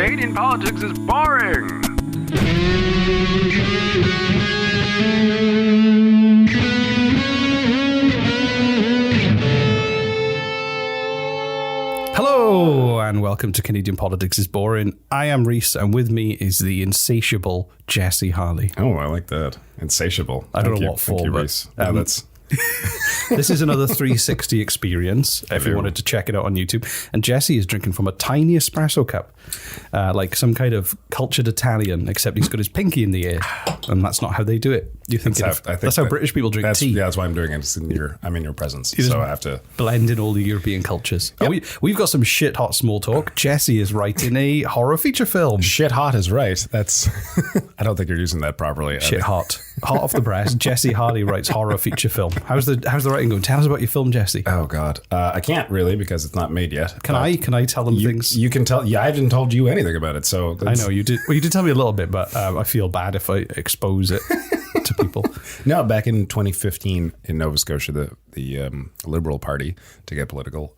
Canadian politics is boring. Hello, and welcome to Canadian Politics is Boring. I am Reese, and with me is the insatiable Jesse Harley. Oh, I like that. Insatiable. I don't know what for, but Reese. That's... This is another 360 experience, if you wanted to check it out on YouTube. And Jesse is drinking from a tiny espresso cup, like some kind of cultured Italian, except he's got his pinky in the air, and that's not how they do it. You think that's how British people drink tea? Yeah, that's why I'm doing it. I'm in your presence, so I have to blend in all the European cultures. Yep. We've got some shit hot small talk. Jesse is writing a horror feature film. Shit hot is right. That's. I don't think you're using that properly. Shit hot off the press. Jesse Harley writes horror feature film. How's the writing going? Tell us about your film, Jesse. Oh God, I can't really because it's not made yet. Can I tell them things? You can tell. Yeah, I haven't told you anything about it, so I know you did. Well, you did tell me a little bit, but I feel bad if I expose it to people. No, back in 2015 in Nova Scotia, the Liberal Party, to get political,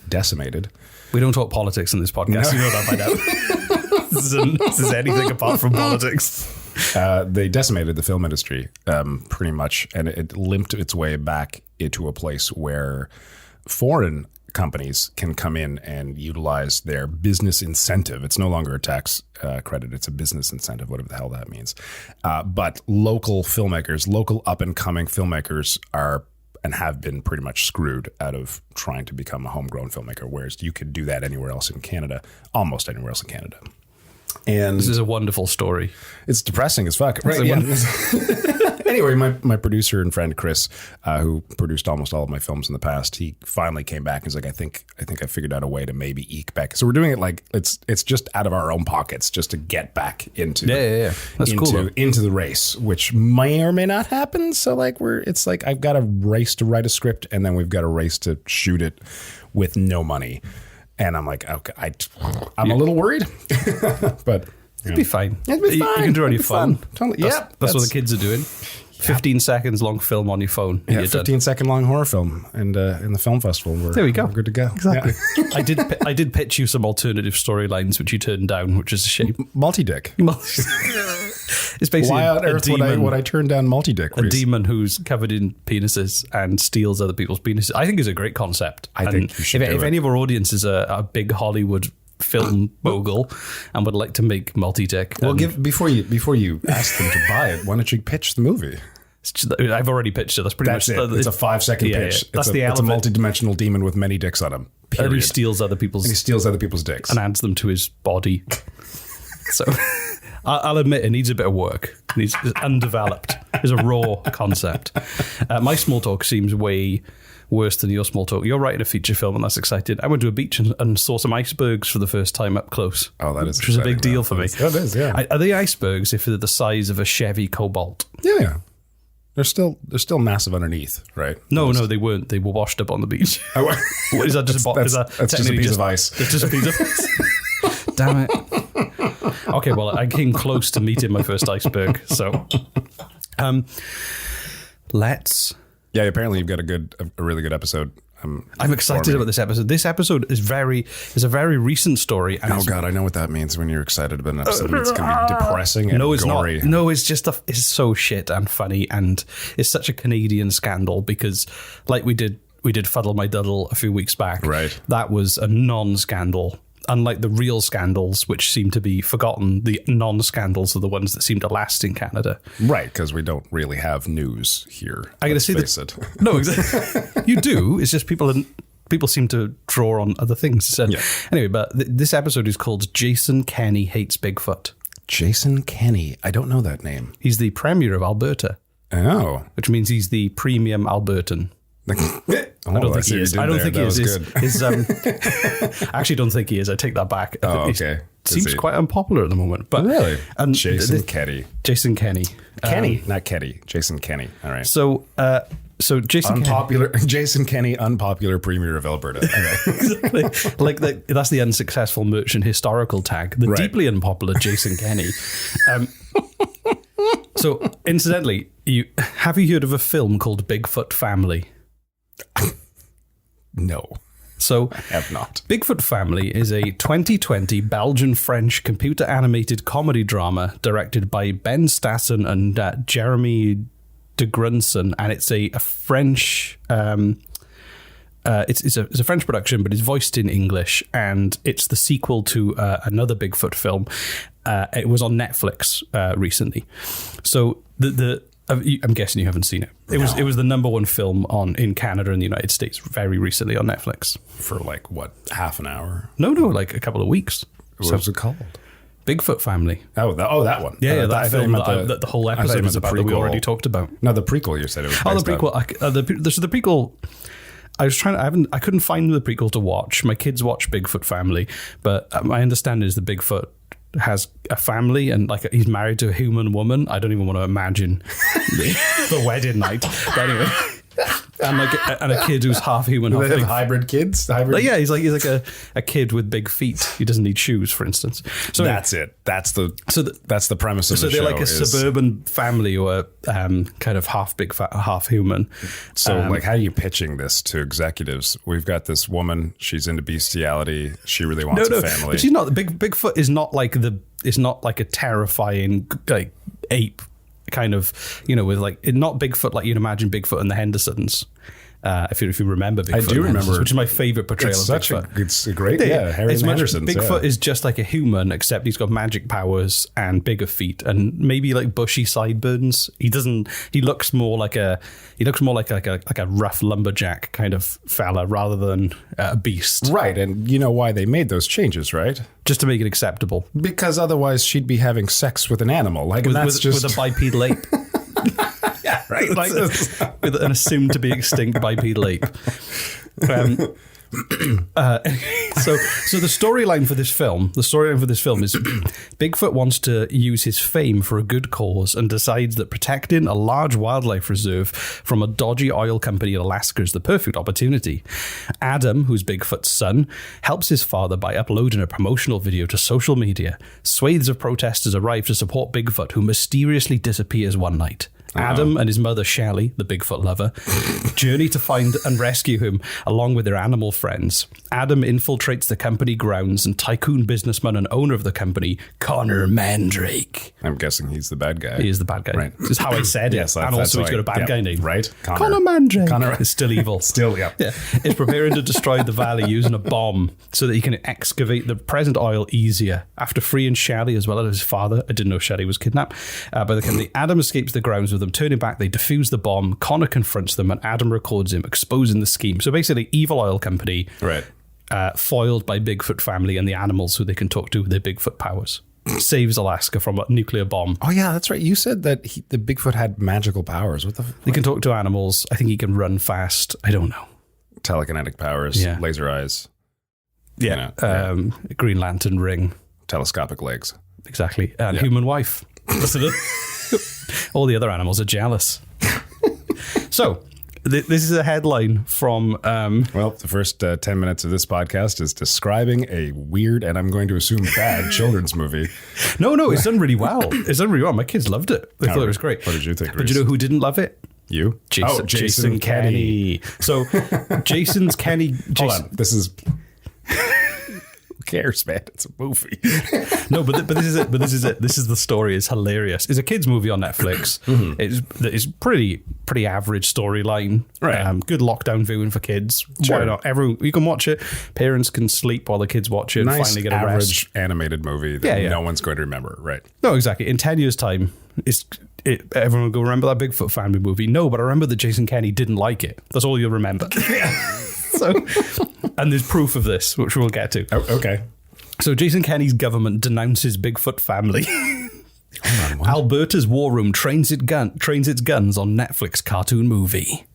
decimated. We don't talk politics in this podcast. No. You know that by now. This is anything apart from politics. They decimated the film industry pretty much, and it limped its way back into a place where foreign companies can come in and utilize their business incentive. It's no longer a tax credit. It's a business incentive, whatever the hell that means. But local filmmakers, local up-and-coming filmmakers are and have been pretty much screwed out of trying to become a homegrown filmmaker, whereas you could do that anywhere else in Canada, almost anywhere else in Canada. And this is a wonderful story. It's depressing as fuck. Right. Yeah. Anyway, my producer and friend Chris, who produced almost all of my films in the past, he finally came back and was like, I think I figured out a way to maybe eke back. So we're doing it like it's just out of our own pockets just to get back into That's cool, into the race, which may or may not happen. So like it's like I've got a race to write a script and then we've got a race to shoot it with no money. And I'm like, okay, I'm a little worried, but it'd be fine. It'd be fine. You can do it on your phone. Totally. That's what the kids are doing. 15 seconds long film on your phone. Yeah, 15-second long horror film, and in the film festival, there we go. We're good to go. Exactly. Yeah. I did pitch you some alternative storylines, which you turned down, which is a shame. Multi-dick. It's basically why on earth would I turn down multi-dick? A demon who's covered in penises and steals other people's penises. I think is a great concept. I think you should if any of our audience is a big Hollywood film mogul and would like to make multi-dick. Well, before you ask them to buy it, why don't you pitch the movie? I've already pitched it. That's pretty much it. It's a 5-second pitch. Yeah. That's it's a multi-dimensional demon with many dicks on him. Period. And he steals other people's dicks and adds them to his body. So I'll admit it needs a bit of work. It's undeveloped. It's a raw concept. My small talk seems way worse than your small talk. You're writing a feature film, and that's exciting. I went to a beach and saw some icebergs for the first time up close. Oh, that is which was a big deal for me. It is, yeah. Are they icebergs if they're the size of a Chevy Cobalt? Yeah. They're still massive underneath, right? No, they weren't. They were washed up on the beach. What is that? Just that's just a piece of ice. It's just a piece of ice. Damn it. Okay, well, I came close to meeting my first iceberg. So, let's. Yeah, apparently you've got a really good episode. I'm excited about this episode. This episode is a very recent story. And oh God, I know what that means when you're excited about an episode. It's going to be depressing and gory. No, it's just it's so shit and funny, and it's such a Canadian scandal because, like we did Fuddle My Duddle a few weeks back. Right, that was a non-scandal. Unlike the real scandals, which seem to be forgotten, the non-scandals are the ones that seem to last in Canada. Right, because we don't really have news here. I gotta say that. No, exactly. You do. It's just people seem to draw on other things. So, yeah. Anyway, but this episode is called Jason Kenney Hates Bigfoot. Jason Kenney. I don't know that name. He's the Premier of Alberta. Oh. Which means he's the premium Albertan. I don't think he is. I actually don't think he is. I take that back. Oh, okay. Seems quite unpopular at the moment. But really? Jason Kenney. Jason Kenney. Kenny, not Keddy. Jason Kenney. All right. So Jason Jason Kenney, unpopular Premier of Alberta. Okay. Exactly. That's the unsuccessful merchant historical tag. The deeply unpopular Jason Kenney. So, incidentally, have you heard of a film called Bigfoot Family? No. So, I have not. Bigfoot Family is a 2020 Belgian-French computer-animated comedy drama directed by Ben Stassen and Jeremy de Grunson, and it's a French. It's a French production, but it's voiced in English, and it's the sequel to another Bigfoot film. It was on Netflix recently. So I'm guessing you haven't seen it. It was the number one film in Canada and the United States very recently on Netflix. For like, what, half an hour? No, like a couple of weeks. What was it called? Bigfoot Family. Oh, that one. Yeah, that film that the whole episode is about that we already talked about. No, the prequel you said it was based the prequel. So the prequel... I couldn't find the prequel to watch. My kids watch Bigfoot Family, but my understanding is the Bigfoot has a family and like he's married to a human woman. I don't even want to imagine the wedding night. But anyway, and a kid who's half human, half they have big. hybrid kids. Yeah, he's like a kid with big feet. He doesn't need shoes, for instance. So that's it. That's the premise of the show. So they're like a suburban family who are kind of half big, half human. So like, how are you pitching this to executives? We've got this woman. She's into bestiality. She really wants a family. But she's not. Bigfoot is not like a terrifying like ape kind of, with like not Bigfoot like you'd imagine Bigfoot and the Hendersons. If you remember Bigfoot, I do remember, which is my favorite portrayal of Bigfoot. It's a great, Harry Henderson. Bigfoot is just like a human, except he's got magic powers and bigger feet and maybe like bushy sideburns. He looks more like a rough lumberjack kind of fella rather than a beast. Right, and you know why they made those changes, right? Just to make it acceptable. Because otherwise she'd be having sex with an animal, like with a bipedal ape. Yeah, right. Like with an assumed to be extinct bipedal ape. So the storyline for this film is Bigfoot wants to use his fame for a good cause and decides that protecting a large wildlife reserve from a dodgy oil company in Alaska is the perfect opportunity. Adam, who's Bigfoot's son, helps his father by uploading a promotional video to social media. Swathes of protesters arrive to support Bigfoot, who mysteriously disappears one night. Adam and his mother, Shelley, the Bigfoot lover, journey to find and rescue him along with their animal friends. Adam infiltrates the company grounds and tycoon businessman and owner of the company, Connor Mandrake. I'm guessing he's the bad guy. He is the bad guy. Right. This is how I said it. Yes, and also he's got a bad guy name. Right. Connor Mandrake. Connor is still evil. Still, yeah. Is preparing to destroy the valley using a bomb so that he can excavate the present oil easier. After freeing Shelley as well as his father, I didn't know Shelley was kidnapped by the company. Adam escapes the grounds with them. Turning back, they defuse the bomb. Connor confronts them and Adam records him, exposing the scheme. So basically, evil oil company, right, foiled by Bigfoot family and the animals who they can talk to with their Bigfoot powers. Saves Alaska from a nuclear bomb. Oh yeah, that's right. You said that the Bigfoot had magical powers. What? He can talk to animals. I think he can run fast. I don't know. Telekinetic powers. Yeah. Laser eyes. Yeah. Green Lantern ring. Telescopic legs. Exactly. And human wife. All the other animals are jealous. So, this is a headline from... the first 10 minutes of this podcast is describing a weird, and I'm going to assume bad, children's movie. No, it's done really well. My kids loved it. They thought it was great. What did you think, But you know who didn't love it? You? Jason Kenney. So, Jason's Kenney... Hold on. This is... Who cares, man? It's a movie. No, but this is it. This is the story. It's hilarious. It's a kids' movie on Netflix. Mm-hmm. It's pretty average storyline. Right. Good lockdown viewing for kids. Sure. Why not? You can watch it. Parents can sleep while the kids watch it. Nice, and finally get a average rest. animated movie that no one's going to remember. Right. No, exactly. In 10 years' time, everyone will go, remember that Bigfoot family movie? No, but I remember that Jason Kenney didn't like it. That's all you'll remember. And there's proof of this, which we'll get to. Oh, okay. So Jason Kenney's government denounces Bigfoot family. Alberta's war room trains its guns on Netflix cartoon movie.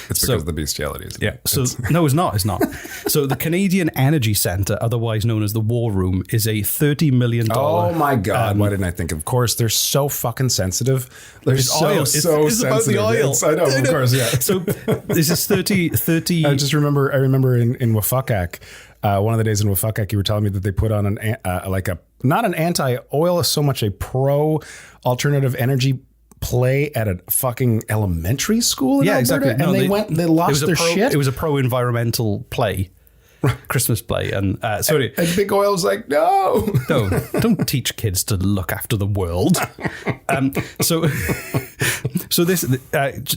It's because of the bestiality. Yeah. So no, it's not. It's not. So the Canadian Energy Centre, otherwise known as the War Room, is a $30 million. Oh my God! Why didn't I think? Of course, they're so fucking sensitive. They're so oil. It's sensitive. About the oil. Yes, I know. Of course, yeah. So this is 30. I remember in Wafakak. One of the days in Wafakak, you were telling me that they put on not an anti-oil, so much a pro-alternative energy play at a fucking elementary school in Alberta, exactly. and they lost their shit. It was a pro-environmental play. Christmas play. And sorry, And Big Oil's like, no. don't teach kids to look after the world. So this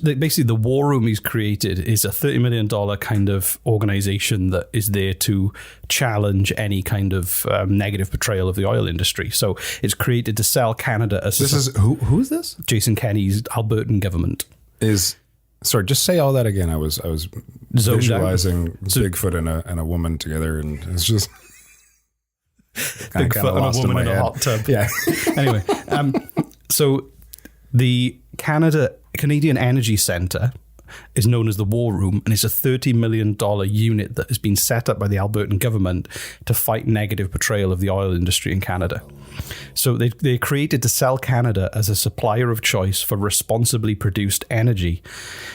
basically the war room he's created is a $30 million kind of organization that is there to challenge any kind of negative portrayal of the oil industry. So it's created to sell Canada as Who's this? Jason Kenney's Albertan government. Sorry, just say all that again. I was Zoned visualizing Bigfoot and a woman together, and it's just Bigfoot and a woman in a hot tub. Yeah. Anyway, so the Canadian Energy Centre is known as the War Room, and it's a $30 million unit that has been set up by the Albertan government to fight negative portrayal of the oil industry in Canada. So they created to sell Canada as a supplier of choice for responsibly produced energy.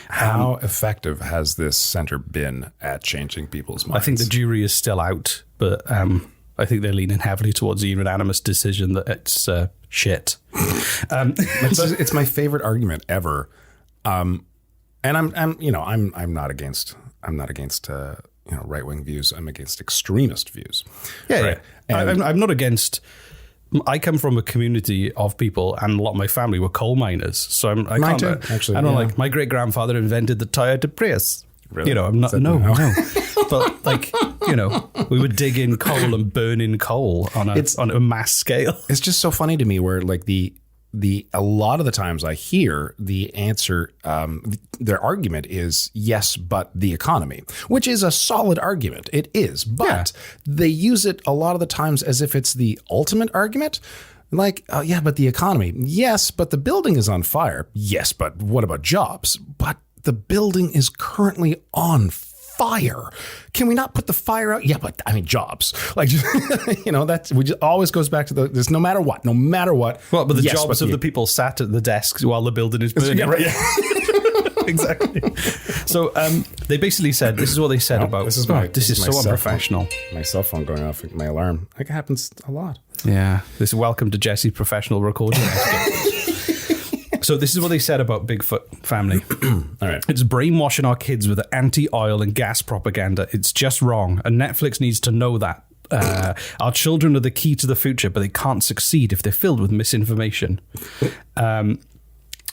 How effective has this centre been at changing people's minds? I think the jury is still out, but I think they're leaning heavily towards the unanimous decision that it's shit. It's my favorite argument ever. And I'm not against right wing views. I'm against extremist views. Yeah, right? yeah. I'm not against. I come from a community of people, and a lot of my family were coal miners. So I Mine can't. too, actually, I don't yeah. like my great grandfather invented the Toyota Prius. Really? You know, I'm not. No. But like, we would dig in coal and burn in coal on a mass scale. It's just so funny to me where like a lot of the times I hear the answer, their argument is yes, but the economy, which is a solid argument. It is, but they use it a lot of the times as if it's the ultimate argument. Like, yeah, but the economy. Yes, but the building is on fire. Yes, but what about jobs? But the building is currently on fire. Can we not put the fire out? Yeah, but I mean, jobs. Like, always goes back to this. No matter what. Well, but the jobs of the people sat at the desks while the building is burning. Yeah, right. Yeah. Exactly. So they basically said, this is what they said about. This is so unprofessional. My cell phone going off, my alarm. Like, it happens a lot. Yeah. This is welcome to Jesse's professional recording. So this is what they said about Bigfoot family. All right. It's brainwashing our kids with anti-oil and gas propaganda. It's just wrong. And Netflix needs to know that. Our children are the key to the future, but they can't succeed if they're filled with misinformation.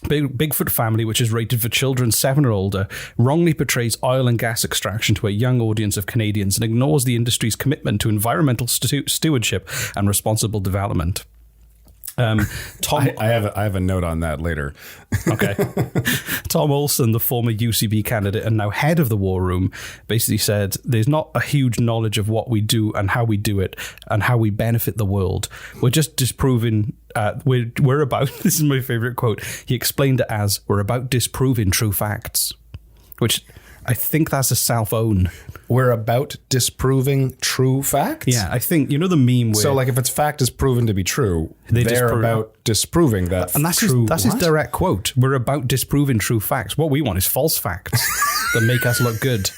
Bigfoot family, which is rated for children 7 or older, wrongly portrays oil and gas extraction to a young audience of Canadians and ignores the industry's commitment to environmental stewardship and responsible development. I have a note on that later. Okay. Tom Olson, the former UCB candidate and now head of the War Room, basically said there's not a huge knowledge of what we do and how we do it and how we benefit the world. We're just disproving. We're about. This is my favorite quote. He explained it as, "We're about disproving true facts," which I think that's a self-own. We're about disproving true facts? Yeah, I think, the meme where... So, like, if its fact is proven to be true, they're about disproving that. And that's his direct quote. We're about disproving true facts. What we want is false facts that make us look good.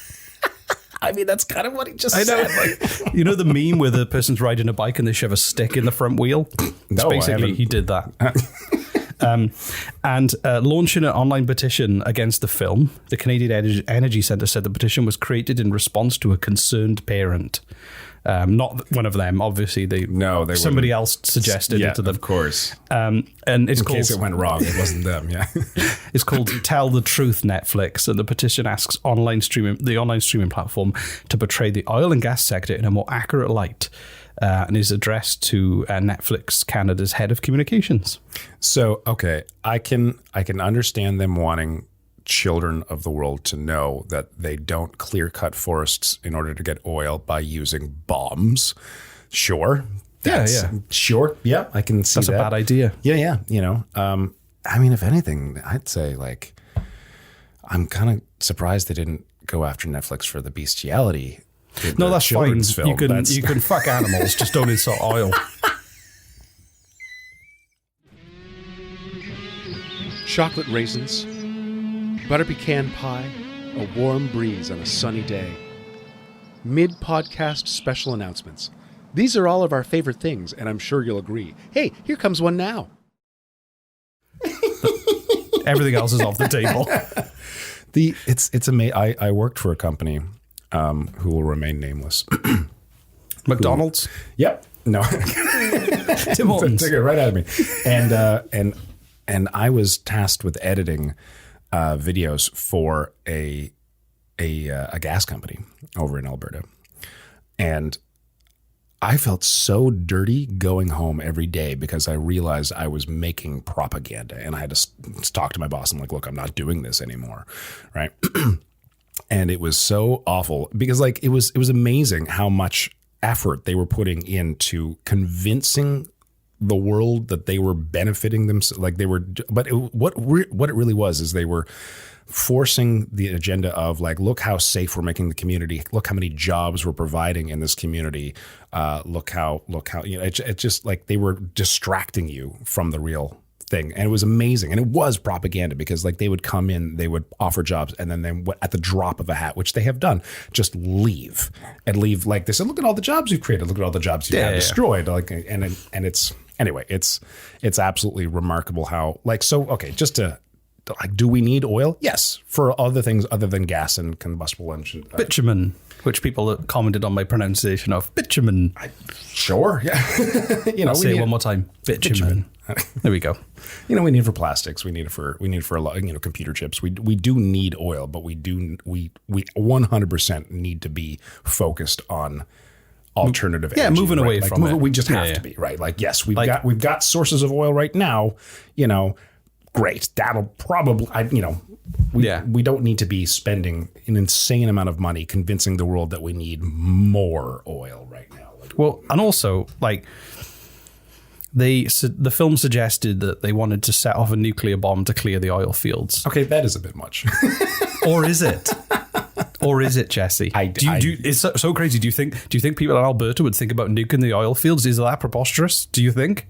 I mean, that's kind of what he just said. Like, the meme where the person's riding a bike and they shove a stick in the front wheel? No, basically, he did that. And launching an online petition against the film, the Canadian Energy Centre said the petition was created in response to a concerned parent. Not one of them, obviously. Somebody else suggested it to them. Of course. And it's in case it went wrong, it wasn't them. Yeah. It's called Tell the Truth Netflix, and the petition asks the online streaming platform to portray the oil and gas sector in a more accurate light. And is addressed to Netflix Canada's head of communications. So, okay, I can understand them wanting children of the world to know that they don't clear-cut forests in order to get oil by using bombs. Sure. Sure. Yeah, I can see that's that. That's a bad idea. Yeah. I mean, if anything, I'd say, like, I'm kind of surprised they didn't go after Netflix for the bestiality. No, that's fine. Film. You can fuck animals, just don't insult oil. Chocolate raisins, butter pecan pie, a warm breeze on a sunny day. Mid-podcast special announcements. These are all of our favorite things, and I'm sure you'll agree. Hey, here comes one now. Everything else is off the table. It's amazing. I worked for a company who will remain nameless. McDonald's? Yep. No. Tim Hortons. Took it right out of me. And I was tasked with editing videos for a gas company over in Alberta. And I felt so dirty going home every day because I realized I was making propaganda, and I had to talk to my boss. I'm like, look, I'm not doing this anymore. Right. And it was so awful because like, it was amazing how much effort they were putting into convincing the world that they were benefiting them. Like they were, but what it really was is they were forcing the agenda of like, look how safe we're making the community. Look how many jobs we're providing in this community. Look how, you know, it just like they were distracting you from the real thing. And it was amazing. And it was propaganda because like they would come in, they would offer jobs, and then they, at the drop of a hat, which they have done, just leave. Like they said, look at all the jobs you've created. Look at all the jobs you've destroyed. Like, and it's, anyway, it's absolutely remarkable how like, so, okay, just to, like, do we need oil? Yes, for other things other than gas and combustible engine. Bitumen, which people commented on my pronunciation of. Bitumen. Sure, yeah. You know, I'll say it one more time. Bitumen. There we go. You know, we need it for plastics. We need it for a lot. You know, computer chips. We do need oil, but we 100% need to be focused on alternative energy. Moving away like, from it. We just have to be, right? Like, yes, we've got sources of oil right now. You know. Great. That'll probably, we don't need to be spending an insane amount of money convincing the world that we need more oil right now. Well, and also, like, the film suggested that they wanted to set off a nuclear bomb to clear the oil fields. Okay, that is a bit much. Or is it? Or is it, Jesse? It's so crazy. Do you think people in Alberta would think about nuking the oil fields? Is that preposterous? Do you think?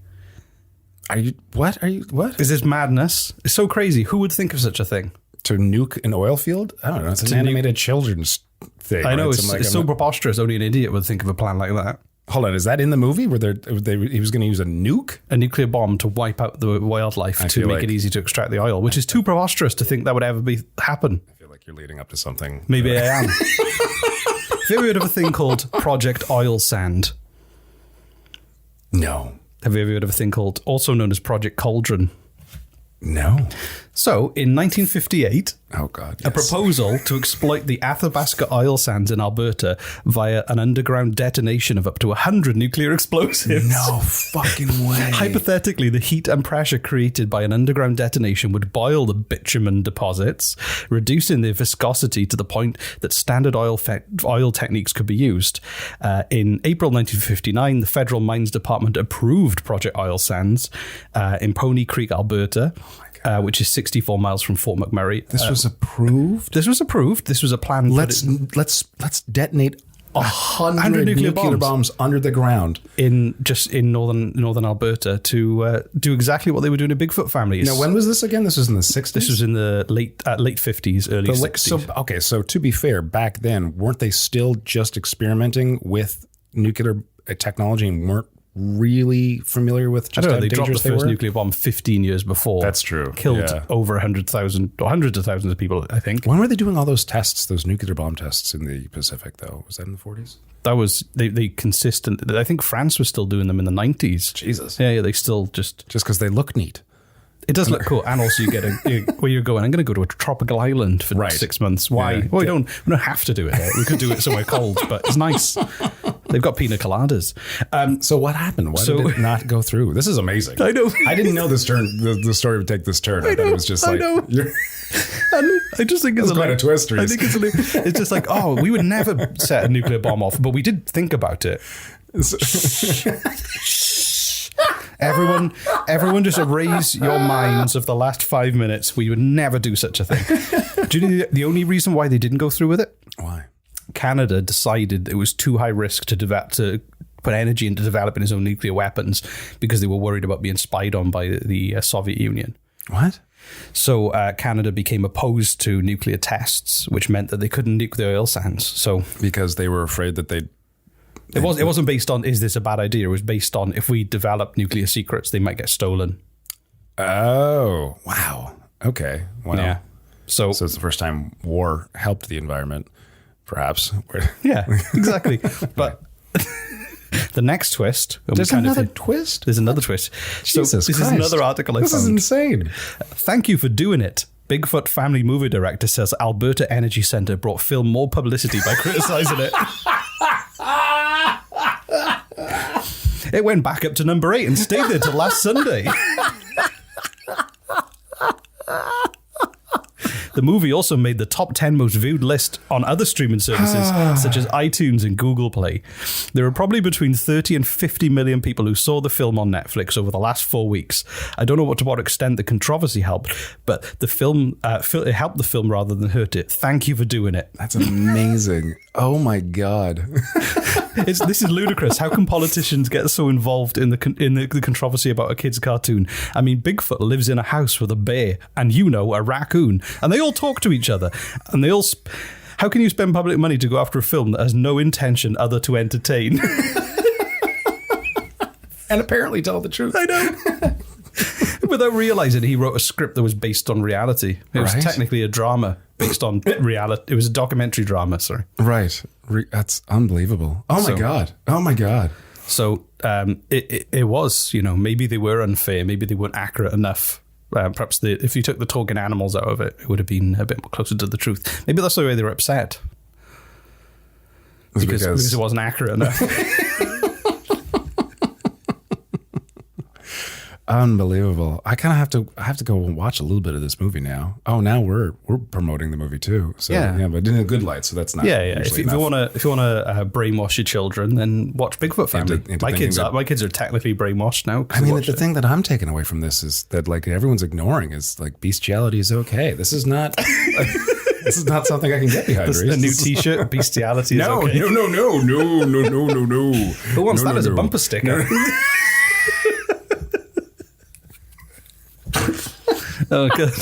What? Is this madness? It's so crazy. Who would think of such a thing? To nuke an oil field? I don't know. It's an animated children's thing. I know. Right? It's so preposterous. Only an idiot would think of a plan like that. Hold on. Is that in the movie where he was going to use a nuke? A nuclear bomb to wipe out the wildlife to make it easy to extract the oil, which is too preposterous to think that would ever happen. I feel like you're leading up to something. Maybe I am. Have you ever heard of a thing called Project Oil Sand? No. Have you ever heard of a thing called, also known as Project Cauldron? No. So, in 1958, oh God, yes. A proposal to exploit the Athabasca oil sands in Alberta via an underground detonation of up to 100 nuclear explosives. No fucking way. Hypothetically, the heat and pressure created by an underground detonation would boil the bitumen deposits, reducing their viscosity to the point that standard oil techniques could be used. In April 1959, the Federal Mines Department approved Project Oil Sands in Pony Creek, Alberta. Which is 64 miles from Fort McMurray. This was approved? This was approved. This was a plan. Let's detonate 100 nuclear bombs under the ground in northern Alberta to do exactly what they were doing in Bigfoot family. Now, when was this again? This was in the 60s? This was in the late 50s, early 60s. So to be fair, back then, weren't they still just experimenting with nuclear technology and weren't really familiar with just how they dropped the dangerous they first were? nuclear bomb 15 years before. That's true. Killed over 100,000 or hundreds of thousands of people, I think. When were they doing all those tests, those nuclear bomb tests in the Pacific, though? Was that in the 40s? That was, they consistent. I think France was still doing them in the 90s. Jesus. Yeah, they still just because they look neat. It does look cool, and also you get where you're going. I'm going to go to a tropical island for 6 months. Why? Yeah. Well, we don't have to do it here. We could do it somewhere cold, but it's nice. They've got pina coladas. So what happened? Why did it not go through? This is amazing. I know. I didn't know this turn. The story would take this turn. I thought it was just like. I just think it's quite a twist. I think it's just like, oh, we would never set a nuclear bomb off, but we did think about it. Everyone just erase your minds of the last 5 minutes. We would never do such a thing. Do you know the only reason why they didn't go through with it? Why? Canada decided it was too high risk to put energy into developing its own nuclear weapons because they were worried about being spied on by the Soviet Union. What? So Canada became opposed to nuclear tests, which meant that they couldn't nuke the oil sands. So because they were afraid that they'd... It wasn't based on, is this a bad idea? It was based on, if we develop nuclear secrets, they might get stolen. Oh, wow. Okay. Wow. Yeah. So it's the first time war helped the environment. perhaps. Yeah, exactly. But the next twist... There's another twist? There's another twist. Jesus so this Christ. is another article I found. This is insane. Thank you for doing it. Bigfoot family movie director says Alberta Energy Centre brought film more publicity by criticising it. It went back up to number 8 and stayed there till last Sunday. The movie also made the top 10 most viewed list on other streaming services such as iTunes and Google Play. There are probably between 30 and 50 million people who saw the film on Netflix over the last 4 weeks. I don't know to what extent the controversy helped, but the film it helped the film rather than hurt it. Thank you for doing it. That's amazing. Oh my God. This is ludicrous. How can politicians get so involved in the controversy about a kid's cartoon? I mean, Bigfoot lives in a house with a bear and, a raccoon, and they all talk to each other, and they all... How can you spend public money to go after a film that has no intention other to entertain? And apparently tell the truth. I know. Without realizing he wrote a script that was based on reality. It was technically a drama based on reality. It was a documentary drama, sorry. Right. That's unbelievable. Oh my God. Oh my God. So it was, maybe they were unfair. Maybe they weren't accurate enough. Perhaps if you took the talking animals out of it, it would have been a bit more closer to the truth. Maybe that's the way they were upset. Because it wasn't accurate enough. Unbelievable. I kind of have to go and watch a little bit of this movie now. Oh, now we're promoting the movie too. So yeah, but in a good light. So that's not. Yeah. If you want to brainwash your children, then watch Bigfoot Family. My kids are technically brainwashed now. I mean, the thing that I'm taking away from this is that like everyone's ignoring is like bestiality is okay. This is not. This is not something I can get behind. A new T-shirt, bestiality is okay. No. Who wants that as a bumper sticker? Oh, good.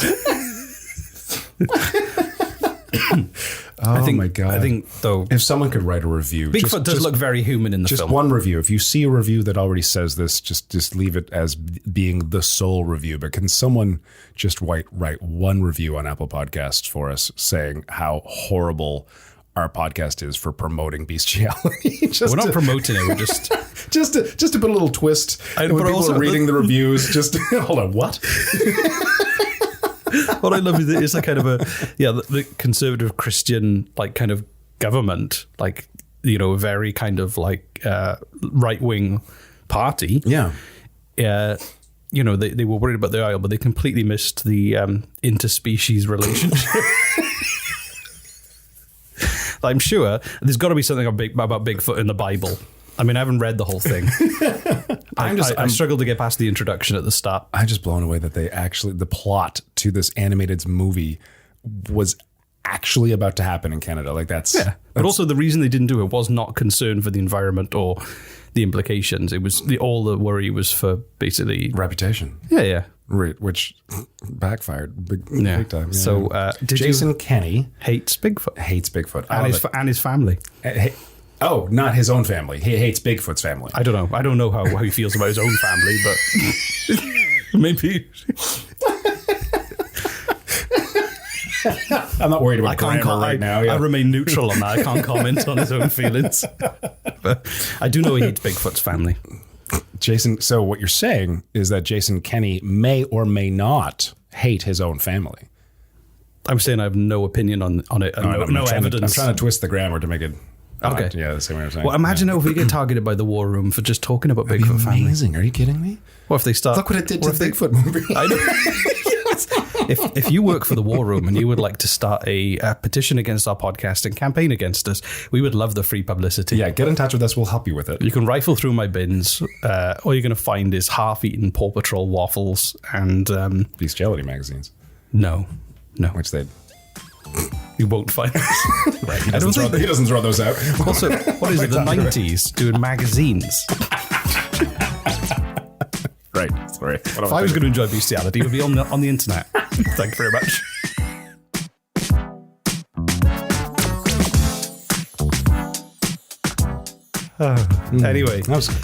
My God. I think, though, if someone could write a review. Bigfoot does look very human in the film. Just one review. If you see a review that already says this, just leave it as being the sole review. But can someone just write one review on Apple Podcasts for us saying how horrible our podcast is for promoting bestiality? We're not promoting it. We're just... just to put a little twist. When people are reading the reviews, just... Hold on, what? What I love is it's a kind of the conservative Christian like kind of government, like a very kind of like right wing party. Yeah. They were worried about the oil, but they completely missed the interspecies relationship. I'm sure there's got to be something about Bigfoot in the Bible. I mean, I haven't read the whole thing. I struggled to get past the introduction at the start. I'm just blown away that the plot to this animated movie was actually about to happen in Canada. Like but also the reason they didn't do it was not concern for the environment or the implications. It was all the worry was for basically reputation. Yeah. Right, which backfired big time. Yeah. So Jason Kenney hates Bigfoot. And his family. Oh, not his own family. He hates Bigfoot's family. I don't know. I don't know how he feels about his own family, but maybe. I'm not worried about grammar right now. Yeah. I remain neutral on that. I can't comment on his own feelings. But I do know he hates Bigfoot's family. Jason, so what you're saying is that Jason Kenney may or may not hate his own family. I'm saying I have no opinion on it. No evidence. I'm trying to twist the grammar to make it... Okay. Yeah, the same way I'm saying. Well, imagine if we get targeted by the War Room for just talking about Bigfoot family. Amazing. Are you kidding me? What if they start... Look what it did to the Bigfoot movie. I know. If you work for the War Room and you would like to start a petition against our podcast and campaign against us, we would love the free publicity. Yeah, get in touch with us. We'll help you with it. You can rifle through my bins. All you're going to find is half-eaten Paw Patrol waffles and... bestiality magazines. No. Which they... You won't find us. Right, he doesn't throw those out. Also, what is it? The 90s doing magazines. Right. Sorry. If I was going to enjoy bestiality, it would be on the internet. Thank you very much. Anyway,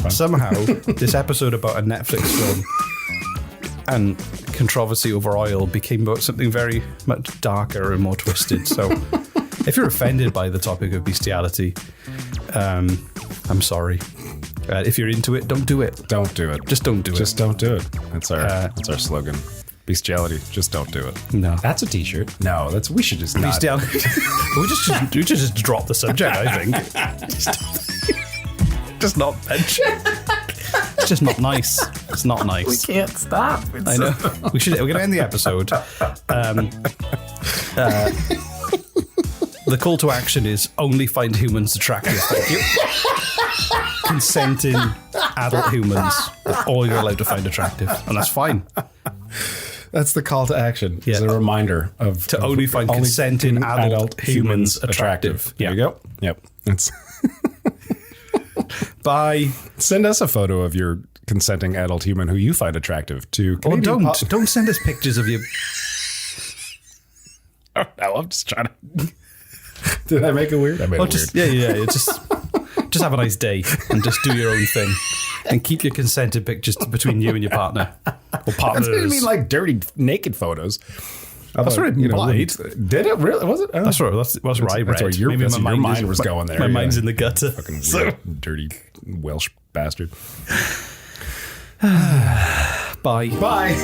somehow this episode about a Netflix film and controversy over oil became about something very much darker and more twisted. So If you're offended by the topic of bestiality, I'm sorry. If you're into it, don't do it. Don't do it. Just don't do it. Just don't do it. That's our slogan. Bestiality. Just don't do it. No. That's a t-shirt. No, we should just not. Bestiality. we should just drop the subject, I think. Just not mention. It's just not nice. It's not nice. We can't stop. I know. We're going to end the episode. The call to action is only find humans attractive. Thank you. Consenting adult humans are all you're allowed to find attractive, and that's fine. That's the call to action. Yeah. It's a reminder of only find consenting adult humans attractive. There you go. Yep. That's Bye. Send us a photo of your consenting adult human who you find attractive to. Or don't send us pictures of you. No, I'm just trying to. Did I make it weird? I made it Just, weird. yeah. Just have a nice day and just do your own thing, and keep your consented pictures between you and your partner or partners. That's what you mean, like dirty naked photos. That's what it implied. Did it really? Was it? Oh. That's where I read. That's where your mind was my- going there. My yeah. mind's in the gutter. Fucking So- weird, dirty Welsh bastard. Bye. Bye.